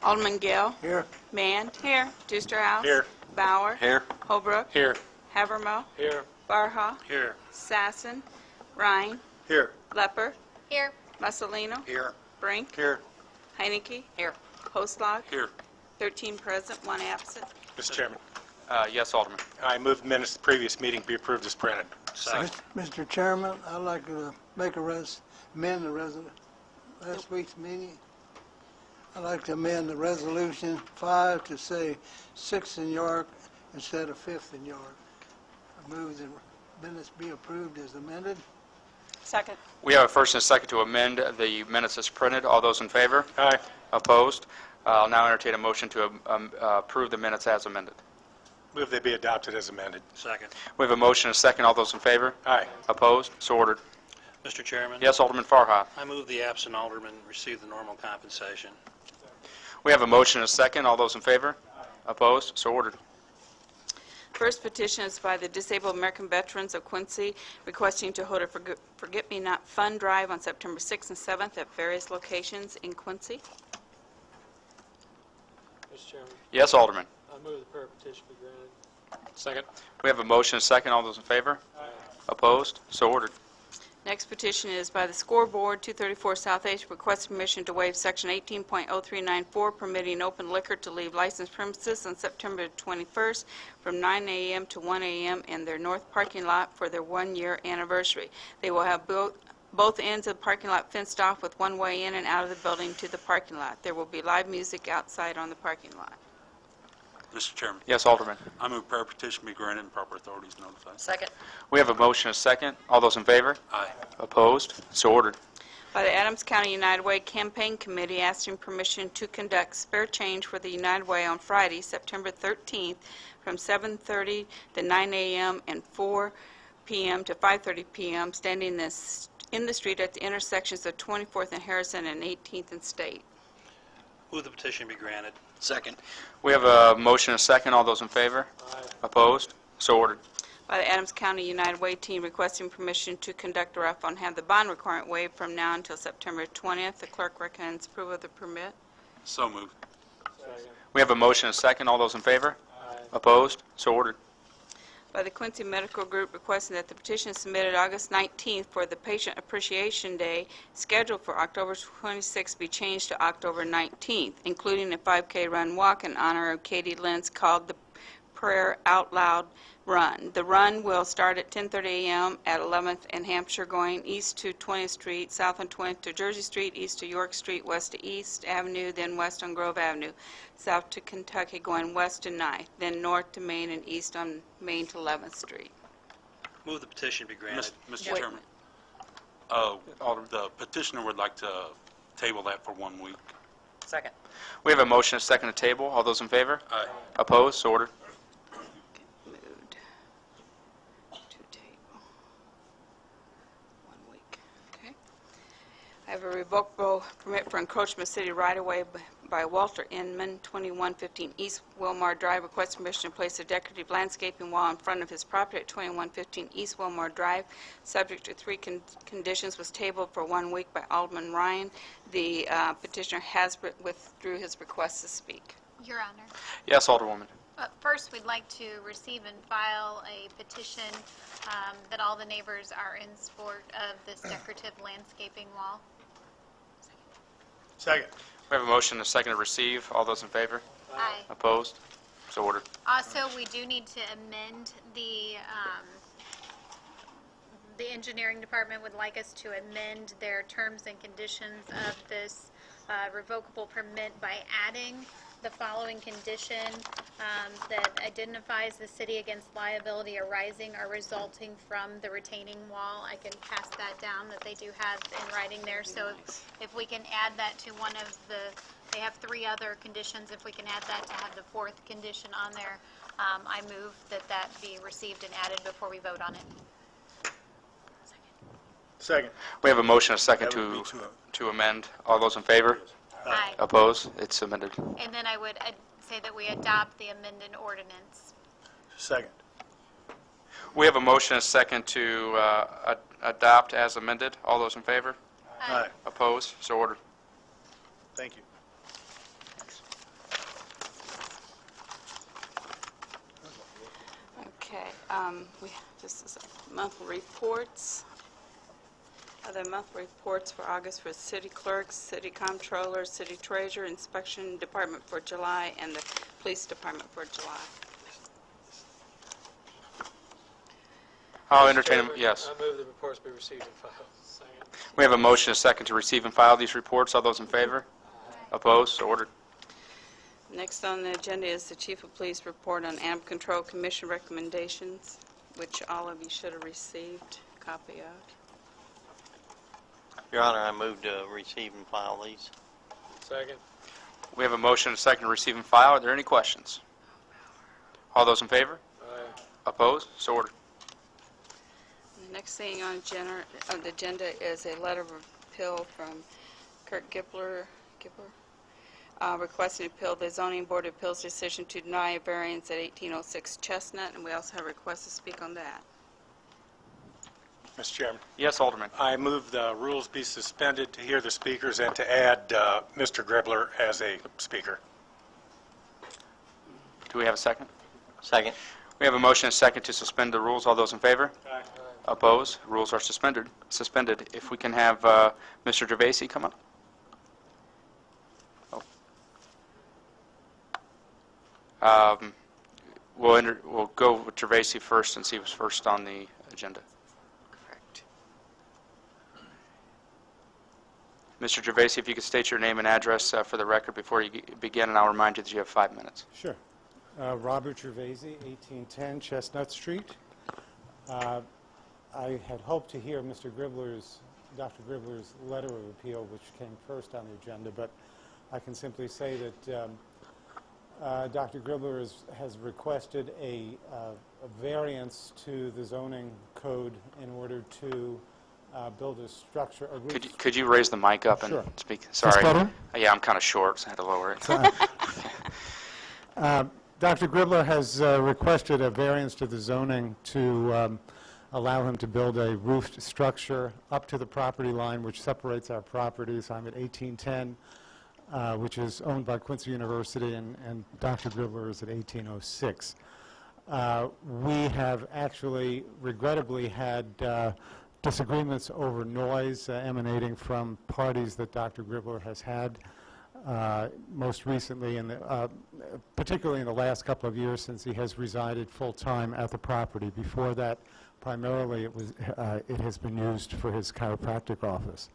Alderman Gill. Here. Mann. Here. Dusterhouse. Here. Bauer. Here. Holbrook. Here. Havermill. Here. Barha. Here. Sassen. Rhine. Here. Lepper. Here. Mussolino. Here. Brink. Here. Heineke. Here. Postlock. Here. 13 present, 1 absent. Mr. Chairman, Yes, Alderman. I move the minutes of the previous meeting be approved as printed. Mr. Chairman, I'd like to make amend last week's meeting. I'd like to amend the resolution 5 to say 6th in York instead of 5th in York. I move the minutes be approved as amended. Second. We have a first and a second to amend the minutes as printed. All those in favor? Aye. Opposed? I'll now entertain a motion to approve the minutes as amended. Move they be adopted as amended. Second. We have a motion and a second. All those in favor? Aye. Opposed? So ordered. Mr. Chairman? Yes, Alderman Farha. I move the absent alderman receive the normal compensation. We have a motion and a second. All those in favor? Opposed? So ordered. First petition is by the Disabled American Veterans of Quincy requesting to hold a Forget-Me-Not Fund Drive on September 6th and 7th at various locations in Quincy. Mr. Chairman, Yes, Alderman. I move the prayer petition be granted. Second. We have a motion and a second. All those in favor? Opposed? So ordered. Next petition is by the Scoreboard, 234 South 8th, requesting permission to waive Section 18.0394, permitting open liquor to leave licensed premises on September 21st from 9 a.m. to 1 a.m. in their north parking lot for their one-year anniversary. They will have both ends of the parking lot fenced off with one way in and out of the building to the parking lot. There will be live music outside on the parking lot. Mr. Chairman, Yes, Alderman. I move prayer petition be granted and proper authorities notified. Second. We have a motion and a second. All those in favor? Aye. Opposed? So ordered. By the Adams County United Way Campaign Committee, asking permission to conduct spare change for the United Way on Friday, September 13th, from 7:30 to 9 a.m. and 4 p.m. to 5:30 p.m., standing in the street at the intersections of 24th and Harrison and 18th and State. Move the petition be granted. Second. We have a motion and a second. All those in favor? Aye. Opposed? So ordered. By the Adams County United Way team, requesting permission to conduct a raffle and have the bond requirement waived from now until September 20th. The clerk recommends approval of the permit. So moved. Second. We have a motion and a second. All those in favor? Aye. Opposed? So ordered. By the Quincy Medical Group, requesting that the petition submitted August 19th for the Patient Appreciation Day, scheduled for October 26th, be changed to October 19th, including a 5K run walk in honor of Katie Lentz called the Prayer Out Loud Run. The run will start at 10:30 a.m. at 11th and Hampshire, going east to 20th Street, south on 20th to Jersey Street, east to York Street, west to East Avenue, then west on Grove Avenue, south to Kentucky, going west to 9th, then north to Main and east on Main to 11th Street. Move the petition be granted. Mr. Wait. Chairman, the petitioner would like to table that for 1 week. Second. We have a motion and a second to table. All those in favor? Aye. Opposed? So ordered. Moved to table 1 week. Okay. I have a revocable permit for encroachment city right-of-way by Walter Inman, 2115 East Wilmar Drive. Request permission to place a decorative landscaping wall in front of his property at 2115 East Wilmar Drive. Subject to 3 conditions, was tabled for 1 week by Alderman Ryan. The petitioner has withdrew his request to speak. Your Honor. Yes, Alderwoman. First, we'd like to receive and file a petition that all the neighbors are in support of this decorative landscaping wall. Second. We have a motion and a second to receive. All those in favor? Aye. Opposed? So ordered. Also, we do need to amend the engineering department would like us to amend their terms and conditions of this revocable permit by adding the following condition that identifies the city against liability arising or resulting from the retaining wall. I can pass that down, that they do have in writing there. So if we can add that to one of they have 3 other conditions. If we can add that to have the 4th condition on there, I move that be received and added before we vote on it. Second. We have a motion and a second That would be to amend. All those in favor? Aye. Opposed? It's amended. And then I would say that we adopt the amended ordinance. Second. We have a motion and a second to adopt as amended. All those in favor? Aye. Opposed? So ordered. Thank you. Just a second. Monthly reports. Other monthly reports for August for city clerks, city comptroller, city treasurer, inspection department for July, and the police department for July. I'll Mr. entertain, Chairman, yes. I move the reports be received and filed. Second. We have a motion and a second to receive and file these reports. All those in favor? Opposed? So ordered. Next on the agenda is the Chief of Police report on Animal Control Commission recommendations, which all of you should have received a copy of. Your Honor, I move to receive and file these. Second. We have a motion and a second to receive and file. Are there any questions? All those in favor? Aye. Opposed? So ordered. The next thing on the agenda is a letter of appeal from Kurt Gibler, requesting to appeal the Zoning Board of Appeals decision to deny a variance at 1806 Chestnut, and we also have a request to speak on that. Mr. Chairman, Yes, Alderman. I move the rules be suspended to hear the speakers and to add Mr. Gribbler as a speaker. Do we have a second? Second. We have a motion and a second to suspend the rules. All those in favor? Aye. Opposed? Rules are suspended. If we can have Mr. Gervaisi come up. We'll go with Gervaisi first since he was first on the agenda. Correct. Mr. Gervaisi, if you could state your name and address for the record before you begin, and I'll remind you that you have 5 minutes. Sure. Robert Gervaisi, 1810 Chestnut Street. I had hoped to hear Dr. Gribbler's letter of appeal, which came first on the agenda, but I can simply say that Dr. Gribbler has requested a variance to the zoning code in order to build a structure. Could you raise the mic up Sure. and speak? Is this Sorry. better? Yeah, I'm kind of short, so I had to lower it. Dr. Gribbler has requested a variance to the zoning to allow him to build a roofed structure up to the property line, which separates our properties. I'm at 1810, which is owned by Quincy University, and Dr. Gribbler is at 1806. We have actually, regrettably, had disagreements over noise emanating from parties that Dr. Gribbler has had. Most recently, particularly in the last couple of years since he has resided full-time at the property. Before that, primarily it has been used for his chiropractic office.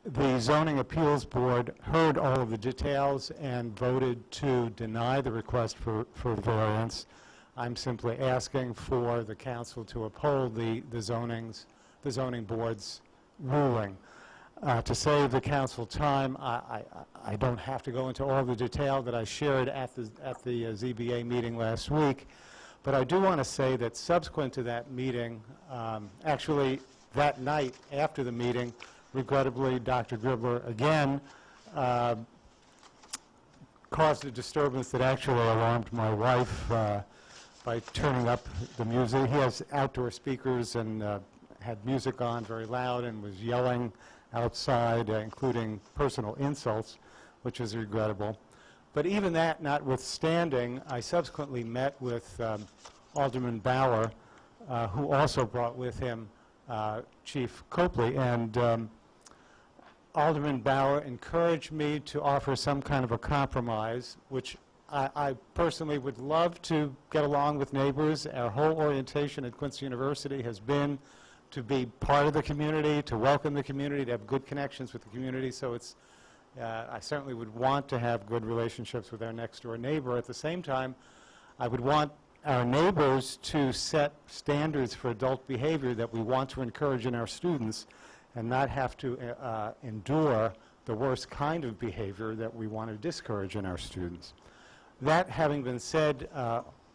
The Zoning Appeals Board heard all of the details and voted to deny the request for variance. I'm simply asking for the council to uphold the zoning board's ruling. To save the council time, I don't have to go into all the detail that I shared at the ZBA meeting last week, but I do want to say that subsequent to that meeting, actually that night after the meeting, regrettably, Dr. Gribbler again caused a disturbance that actually alarmed my wife by turning up the music. He has outdoor speakers and had music on very loud and was yelling outside, including personal insults, which is regrettable. But even that notwithstanding, I subsequently met with Alderman Bauer, who also brought with him Chief Copley, and Alderman Bauer encouraged me to offer some kind of a compromise, which I personally would love to get along with neighbors. Our whole orientation at Quincy University has been to be part of the community, to welcome the community, to have good connections with the community. So it's, I certainly would want to have good relationships with our next door neighbor. At the same time, I would want our neighbors to set standards for adult behavior that we want to encourage in our students and not have to endure the worst kind of behavior that we want to discourage in our students. That having been said,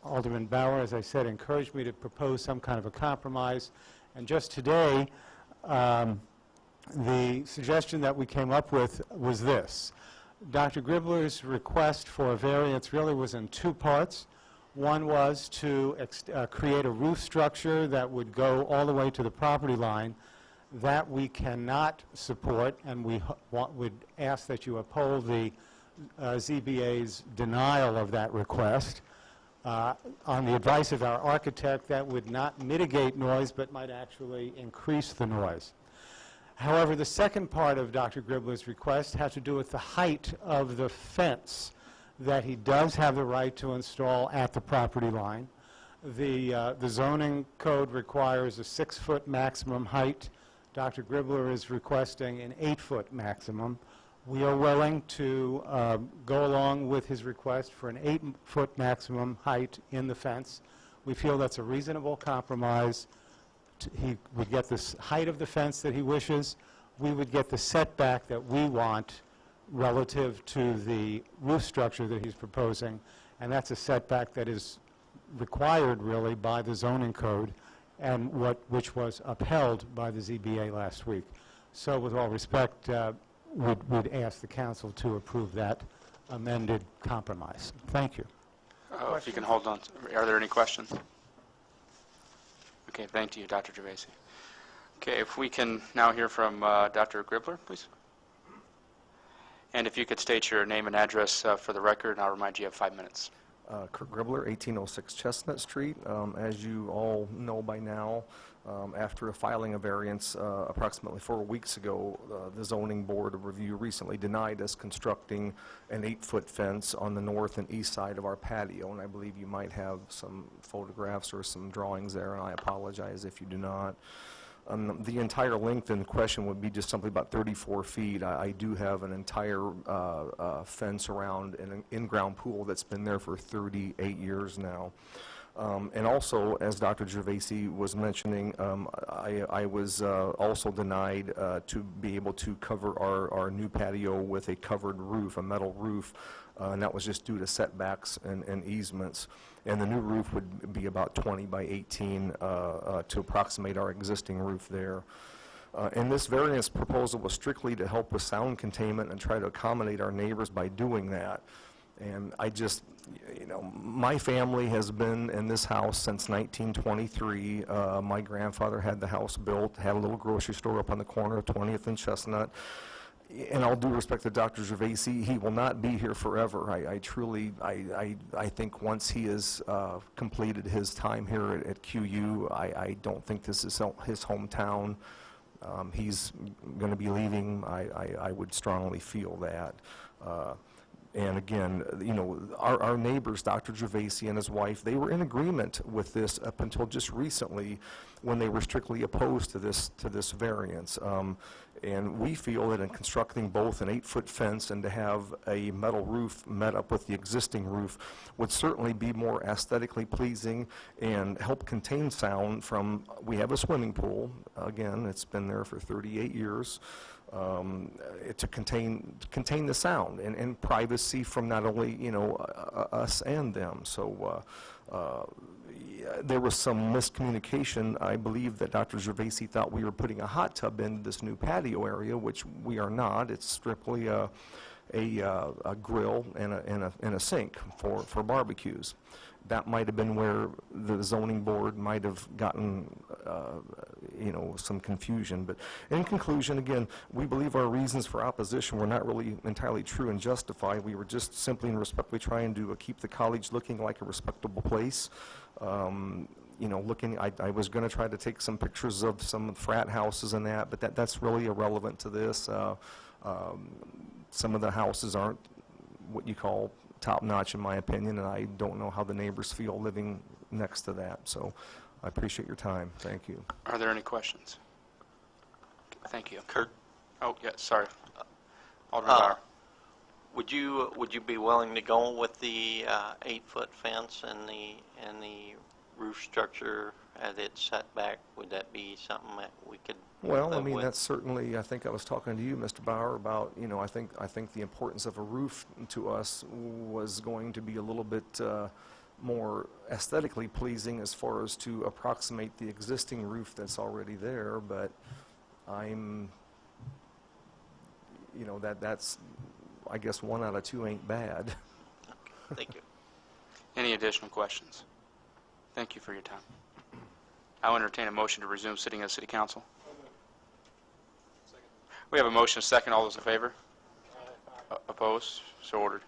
Alderman Bauer, as I said, encouraged me to propose some kind of a compromise. And just today, the suggestion that we came up with was this. Dr. Gribbler's request for a variance really was in two parts. One was to create a roof structure that would go all the way to the property line. That we cannot support, and we would ask that you uphold the ZBA's denial of that request. On the advice of our architect, that would not mitigate noise, but might actually increase the noise. However, the second part of Dr. Gribler's request has to do with the height of the fence that he does have the right to install at the property line. The zoning code requires a 6-foot maximum height. Dr. Gribler is requesting an 8-foot maximum. We are willing to go along with his request for an 8-foot maximum height in the fence. We feel that's a reasonable compromise. He would get the height of the fence that he wishes. We would get the setback that we want relative to the roof structure that he's proposing, and that's a setback that is required really by the zoning code and which was upheld by the ZBA last week. So with all respect, would ask the council to approve that amended compromise. Thank you. If you can hold on. Are there any questions? Okay, thank you, Dr. Gervaisi. Okay, if we can now hear from Dr. Gribler, please. And if you could state your name and address for the record, and I'll remind you have 5 minutes. Kurt Gribler, 1806 Chestnut Street. As you all know by now, after a filing a variance approximately 4 weeks ago, the Zoning Board of Review recently denied us constructing an 8-foot fence on the north and east side of our patio, and I believe you might have some photographs or some drawings there, and I apologize if you do not. The entire length in question would be just simply about 34 feet. I do have an entire fence around an in-ground pool that's been there for 38 years now. And also, as Dr. Gervaisi was mentioning, I was also denied to be able to cover our new patio with a covered roof, a metal roof, and that was just due to setbacks and easements. And the new roof would be about 20 by 18 to approximate our existing roof there. And this variance proposal was strictly to help with sound containment and try to accommodate our neighbors by doing that. And I just, you know, my family has been in this house since 1923. My grandfather had the house built, had a little grocery store up on the corner of 20th and Chestnut. In all due respect to Dr. Gervaisi, he will not be here forever. I truly, I think once he has completed his time here at QU, I don't think this is his hometown. He's going to be leaving. I would strongly feel that. And again, you know, our neighbors, Dr. Gervaisi and his wife, they were in agreement with this up until just recently when they were strictly opposed to this variance. And we feel that in constructing both an 8-foot fence and to have a metal roof met up with the existing roof would certainly be more aesthetically pleasing and help contain sound from, we have a swimming pool, again, it's been there for 38 years, to contain the sound and privacy from not only, you know, us and them. So there was some miscommunication. I believe that Dr. Gervaisi thought we were putting a hot tub into this new patio area, which we are not. It's strictly a grill and a sink for barbecues. That might have been where the zoning board might have gotten, you know, some confusion. But in conclusion, again, we believe our reasons for opposition were not really entirely true and justified. We were just simply and respectfully trying to keep the college looking like a respectable place. You know, I was going to try to take some pictures of some frat houses and that, but that's really irrelevant to this. Some of the houses aren't what you call top-notch in my opinion, and I don't know how the neighbors feel living next to that. So I appreciate your time. Thank you. Are there any questions? Thank you. Kurt, Oh, yeah, sorry. Alderman Bauer. would you be willing to go with the 8-foot fence and the roof structure at its setback? Would that be something that we could Well, I live mean, with? that's certainly, I think I was talking to you, Mr. Bauer, about, you know, I think the importance of a roof to us was going to be a little bit more aesthetically pleasing as far as to approximate the existing roof that's already there, but I'm, you know, that's, I guess 1 out of 2 ain't bad. Thank you. Any additional questions? Thank you for your time. I'll entertain a motion to resume sitting as City Council. We have a motion, a second. All those in favor? Opposed? So ordered.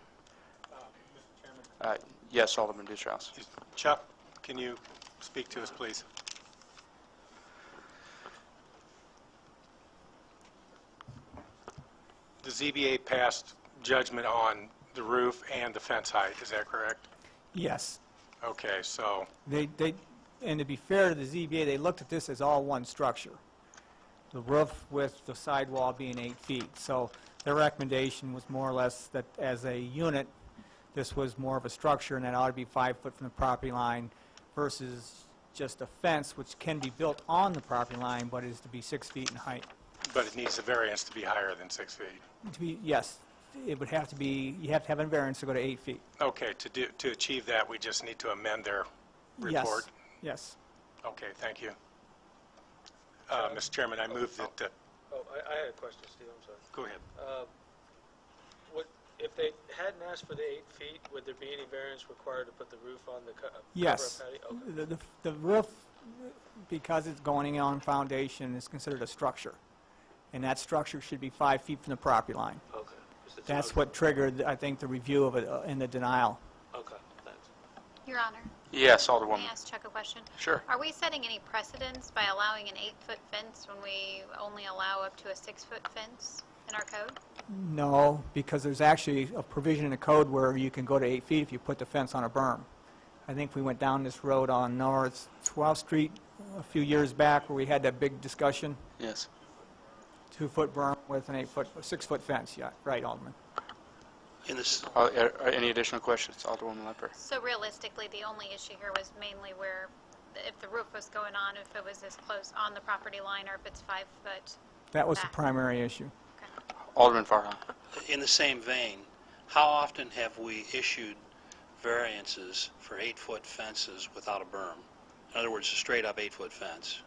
Yes, Alderman Deuce-Strauss. Chuck, can you speak to us, please? The ZBA passed judgment on the roof and the fence height, is that correct? Yes. Okay, so, And to be fair to the ZBA, they looked at this as all one structure. The roof with the sidewall being 8 feet. So their recommendation was more or less that as a unit, this was more of a structure and that ought to be 5 foot from the property line versus just a fence, which can be built on the property line, but is to be 6 feet in height. but it needs a variance to be higher than 6 feet. Yes, it would have to be, you have to have a variance to go to 8 feet. Okay, to achieve that, we just need to amend their Yes, report? yes. Okay, thank you. Mr. Chairman, I move that, Oh, I had a question, Steve, I'm sorry. go ahead. If they hadn't asked for the 8 feet, would there be any variance required to put the roof on the cover Yes. patio? Okay. The roof, because it's going on foundation, is considered a structure. And that structure should be 5 feet from the property line. Okay. That's what triggered, I think, the review of it in the denial. Okay, thanks. Your Honor, Yes, may I Alderwoman. ask Chuck a question? Sure. Are we setting any precedents by allowing an 8-foot fence when we only allow up to a 6-foot fence in our code? No, because there's actually a provision in the code where you can go to 8 feet if you put the fence on a berm. I think we went down this road on North 12th Street a few years back where we had that big discussion. Yes. 2-foot berm with an 6-foot fence, yeah, right, Alderman. In this, Any additional questions, Alderwoman Lepper? So realistically, the only issue here was mainly where, if the roof was going on, if it was this close on the property line, or if it's 5 foot. That was the back. primary issue. Alderman Farhan. in the same vein, how often have we issued variances for 8-foot fences without a berm? In other words, a straight-up 8-foot fence.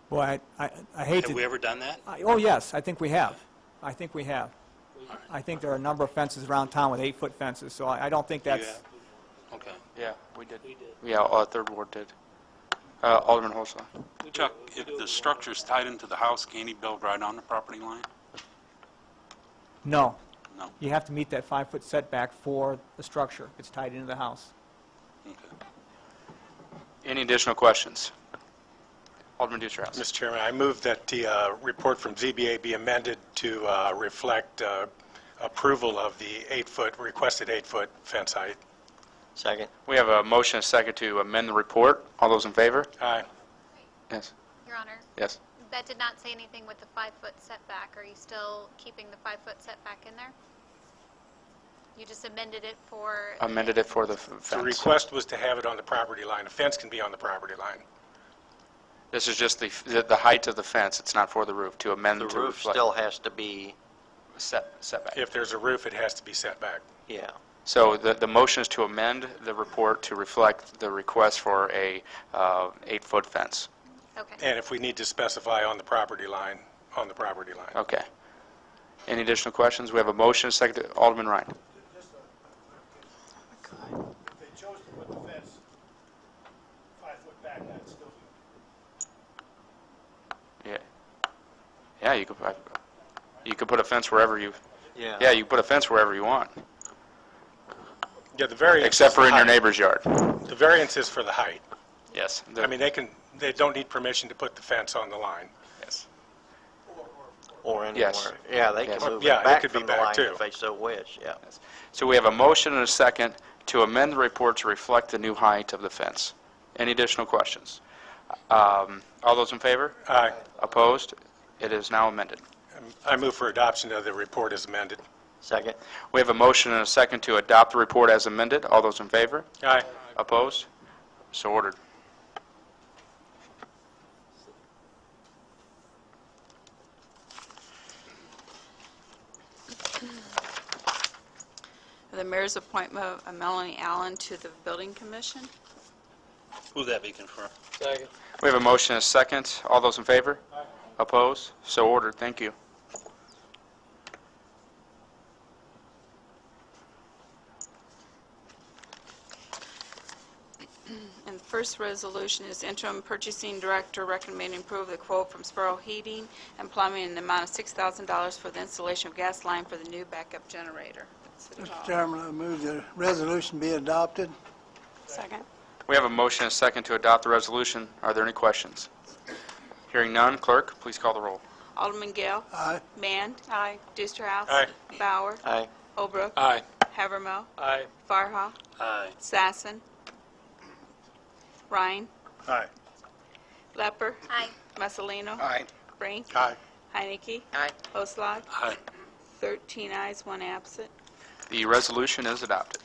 Well, I hate Have we to... ever done that? Oh, yes, I think we have. I think we have. I think there are a number of fences around town with 8-foot fences, so I don't think You that's... have? Okay. Yeah, we did. Yeah, Third Ward did. Alderman Holsall. Chuck, if the structure's tied into the house, can he build right on the property line? No. No. You have to meet that 5-foot setback for the structure. It's tied into the house. Okay. Any additional questions? Alderman Deuce-Strauss. Mr. Chairman, I move that the report from ZBA be amended to reflect approval of the 8-foot, requested 8-foot fence height. Second. We have a motion and a second to amend the report. All those in favor? Aye. Yes. Your Honor, Yes. that did not say anything with the 5-foot setback. Are you still keeping the 5-foot setback in there? You just amended it for... Amended it for the fence. The request was to have it on the property line. A fence can be on the property line. This is just the height of the fence. It's not for the roof. To amend The to roof reflect still has to be, setback. If there's a roof, it has to be set back. yeah. So the motion is to amend the report to reflect the request for a 8-foot fence. Okay. And if we need to specify on the property line, on the property line. Okay. Any additional questions? We have a motion, a second. Alderman Ryan. If they chose to put the fence 5 foot back, that'd still be... Yeah. Yeah, you could put a fence wherever you. Yeah. Yeah, you can put a fence wherever you want, Yeah, the variance. except is for the in your height. neighbor's yard. The variance is for the height. Yes. I mean, they don't need permission to put the fence on the line. Yes. Or anywhere. Yes. Yeah, they Yes. can move Yeah, it it back could be from the back, line too. if they so wish, yeah. So we have a motion and a second to amend the report to reflect the new height of the fence. Any additional questions? All those in favor? Aye. Opposed? It is now amended. I move for adoption of the report as amended. Second. We have a motion and a second to adopt the report as amended. All those in favor? Aye. Opposed? So ordered. The mayor's appointment of Melanie Allen to the Building Commission. Move that be confirmed. Second. We have a motion and a second. All those in favor? Opposed? So ordered. Thank you. And the first resolution is interim purchasing director recommending approval of the quote from Sparrow Heating and Plumbing in the amount of $6,000 for the installation of gas line for the new backup generator. City Mr. Hall. Chairman, I move the resolution be adopted. Second. We have a motion and a second to adopt the resolution. Are there any questions? Hearing none, clerk, please call the roll. Alderman Gale. Aye. Mand. Aye. Deusterhouse. Aye. Bauer. Aye. Holbrook. Aye. Havermill. Aye. Farha. Aye. Sassen. Ryan. Aye. Lepper. Aye. Mussolino. Aye. Brink. Aye. Heinecke. Aye. Oslog. Aye. 13 ayes, 1 absent. The resolution is adopted.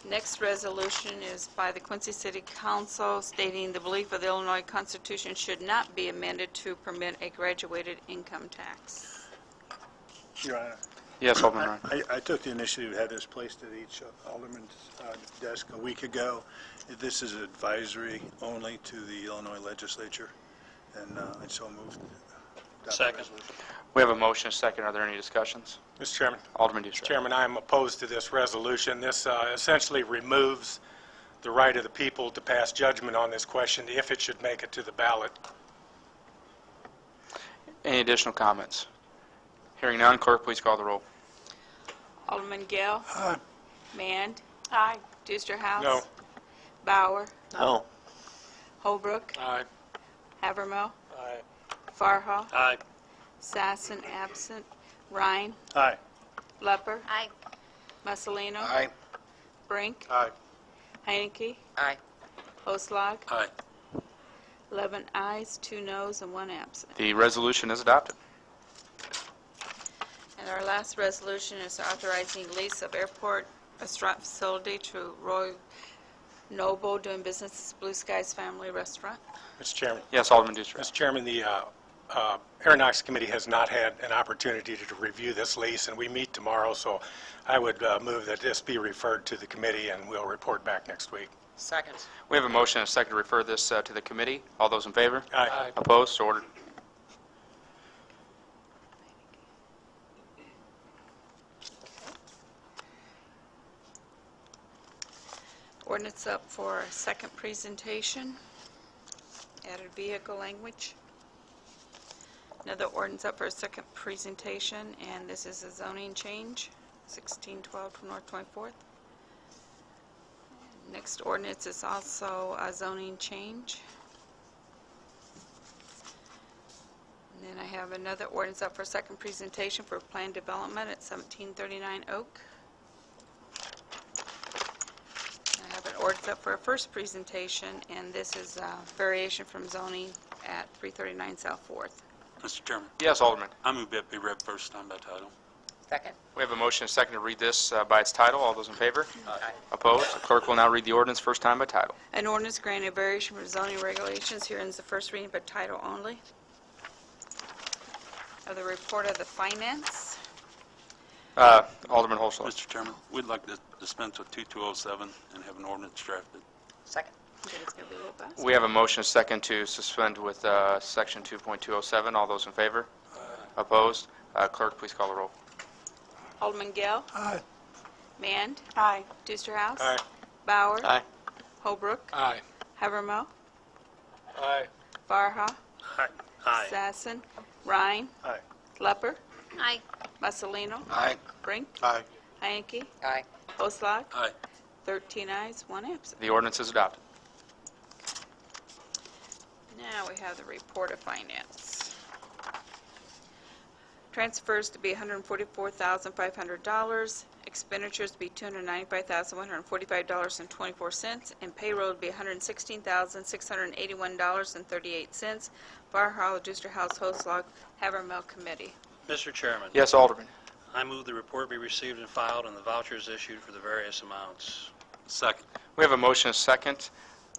Next resolution is by the Quincy City Council stating the belief of the Illinois Constitution should not be amended to permit a graduated income tax. Your Honor, Yes, Alderman Ryan. I took the initiative to have this placed at each alderman's desk a week ago. This is advisory only to the Illinois legislature, and I so moved. Second. We have a motion and a second. Are there any discussions? Mr. Chairman. Alderman Mr. Dutra. Chairman, I am opposed to this resolution. This essentially removes the right of the people to pass judgment on this question if it should make it to the ballot. Any additional comments? Hearing none, clerk, please call the roll. Alderman Gale. Aye. Mand. Aye. Deusterhouse. No. Bauer. No. Holbrook. Aye. Havermill. Aye. Farha. Aye. Sassen, absent. Ryan. Aye. Lepper. Aye. Mussolino. Aye. Brink. Aye. Heinecke. Aye. Oslog. Aye. 11 ayes, 2 noes, and 1 absent. The resolution is adopted. And our last resolution is authorizing lease of airport restaurant facility to Roy Noble doing business as Blue Skies Family Restaurant. Mr. Chairman. Yes, Alderman Dutra. Mr. Chairman, the Aeronautics Committee has not had an opportunity to review this lease, and we meet tomorrow, so I would move that this be referred to the committee, and we'll report back next week. Second. We have a motion and a second to refer this to the committee. All those in favor? Aye. Opposed? So ordered. Ordinance up for a second presentation. Added vehicle language. Another ordinance up for a second presentation, and this is a zoning change, 1612 from North 24th. Next ordinance is also a zoning change. And then I have another ordinance up for second presentation for planned development at 1739 Oak. I have an ordinance up for a first presentation, and this is a variation from zoning at 339 South 4th. Mr. Chairman, Yes, Alderman. I move that be read first time by title. Second. We have a motion and a second to read this by its title. All those in favor? Opposed? The clerk will now read the ordinance first time by title. An ordinance granting a variation from zoning regulations. Here is the first reading by title only. Of the report of the finance. Alderman Holswell. Mr. Chairman, we'd like to dispense with 2207 and have an ordinance drafted. Second. Okay, it's going to be a little fast. We have a motion and a second to suspend with section 2.207. All those in favor? Opposed? Clerk, please call the roll. Alderman Gale. Aye. Mand. Aye. Deusterhouse. Aye. Bauer. Aye. Holbrook. Aye. Havermill. Aye. Farha. Aye. Aye. Sassen. Ryan. Aye. Lepper. Aye. Mussolino. Aye. Brink. Aye. Heinecke. Aye. Oslog. Aye. 13 ayes, 1 absent. The ordinance is adopted. Now we have the report of finance. Transfers to be $144,500, expenditures to be $295,145.24, and payroll to be $116,681.38. Fire Hall, Deuster House, Hoslog, Havermill Committee. Mr. Chairman, Yes, Alderman. I move the report be received and filed and the vouchers issued for the various amounts. Second. We have a motion and a second.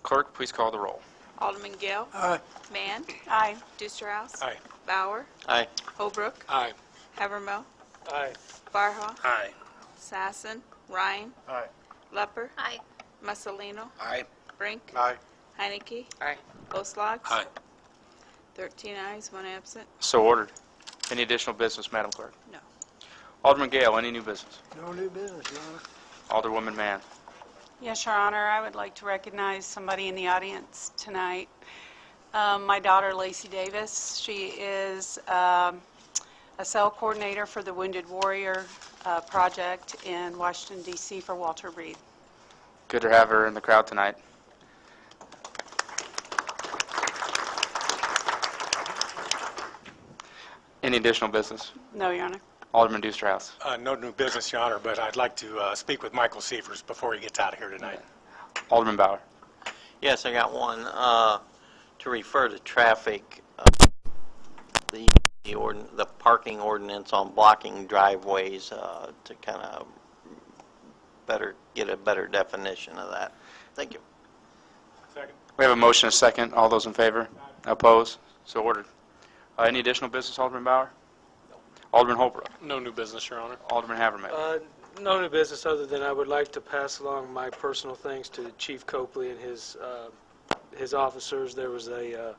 Clerk, please call the roll. Alderman Gale. Aye. Mand. Aye. Deuster House. Aye. Bauer. Aye. Holbrook. Aye. Havermill. Aye. Farha. Aye. Sassen. Ryan. Aye. Lepper. Aye. Mussolino. Aye. Brink. Aye. Heinecke. Aye. Oslog. Aye. 13 ayes, 1 absent. So ordered. Any additional business, Madam Clerk? No. Alderman Gale, any new business? No new business, Your Honor. Alderwoman Mann. Yes, Your Honor, I would like to recognize somebody in the audience tonight. My daughter, Lacey Davis. She is a cell coordinator for the Wounded Warrior project in Washington DC for Walter Reed. Good to have her in the crowd tonight. Any additional business? No, Your Honor. Alderman Deusterhouse. No new business, Your Honor, but I'd like to speak with Michael Seifers before he gets out of here tonight. Alderman Bauer. Yes, I got one. To refer to traffic, the parking ordinance on blocking driveways to kind of get a better definition of that. Thank you. Second. We have a motion and a second. All those in favor? Opposed? So ordered. Any additional business, Alderman Bauer? Alderman Holbrook. No new business, Your Honor. Alderman Havermick. No new business other than I would like to pass along my personal thanks to Chief Copley and his officers. There was a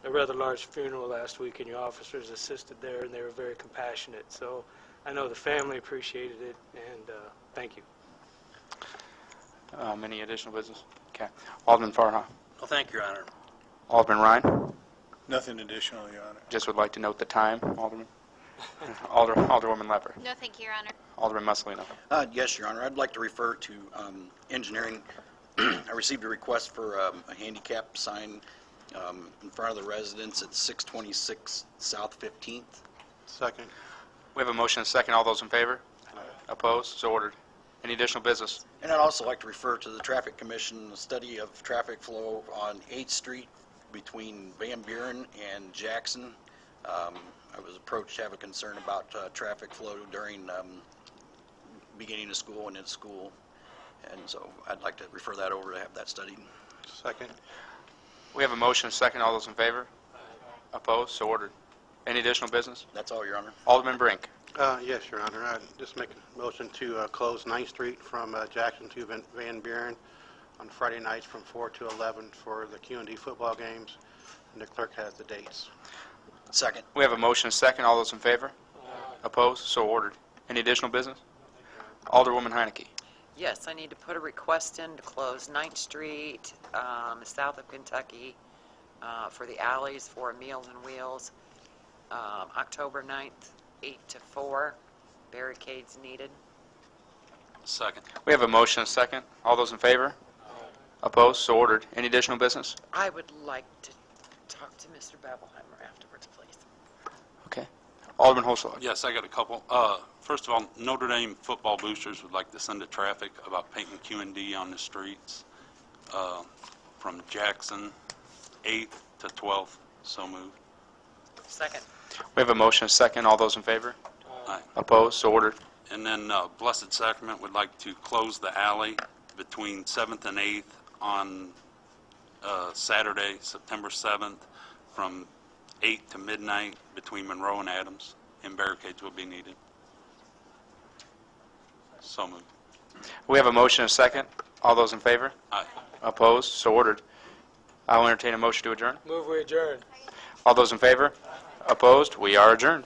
rather large funeral last week, and your officers assisted there, and they were very compassionate. So I know the family appreciated it, and thank you. Any additional business? Okay. Alderman Farha. Well, thank you, Your Honor. Alderman Ryan. Nothing additional, Your Honor. Just would like to note the time, Alderman. Alderwoman Lepper. No, thank you, Your Honor. Alderman Mussolino. Yes, Your Honor. I'd like to refer to engineering. I received a request for a handicap sign in front of the residence at 626 South 15th. Second. We have a motion and a second. All those in favor? Opposed? So ordered. Any additional business? And I'd also like to refer to the Traffic Commission, a study of traffic flow on 8th Street between Van Buren and Jackson. I was approached to have a concern about traffic flow during beginning of school and in school. And so I'd like to refer that over to have that studied. Second. We have a motion and a second. All those in favor? Opposed? So ordered. Any additional business? That's all, Your Honor. Alderman Brink. Yes, Your Honor. I just make a motion to close 9th Street from Jackson to Van Buren on Friday nights from 4 to 11 for the Q&D football games, and the clerk has the dates. Second. We have a motion and a second. All those in favor? Opposed? So ordered. Any additional business? Alderwoman Heineke. Yes, I need to put a request in to close 9th Street, south of Kentucky, for the alleys for Meals and Wheels, October 9th, 8 to 4, barricades needed. Second. We have a motion and a second. All those in favor? Opposed? So ordered. Any additional business? I would like to talk to Mr. Babelheimer afterwards, please. Okay. Alderman Holzschlag. Yes, I got a couple. First of all, Notre Dame football boosters would like to send a traffic about painting Q&D on the streets from Jackson 8th to 12th. So moved. Second. We have a motion and a second. All those in favor? Aye. Opposed? So ordered. And then Blessed Sacrament would like to close the alley between 7th and 8th on Saturday, September 7th, from 8 to midnight between Monroe and Adams, and barricades will be needed. So moved. We have a motion and a second. All those in favor? Aye. Opposed? So ordered. I will entertain a motion to adjourn. Move we adjourn. All those in favor? Opposed? We are adjourned.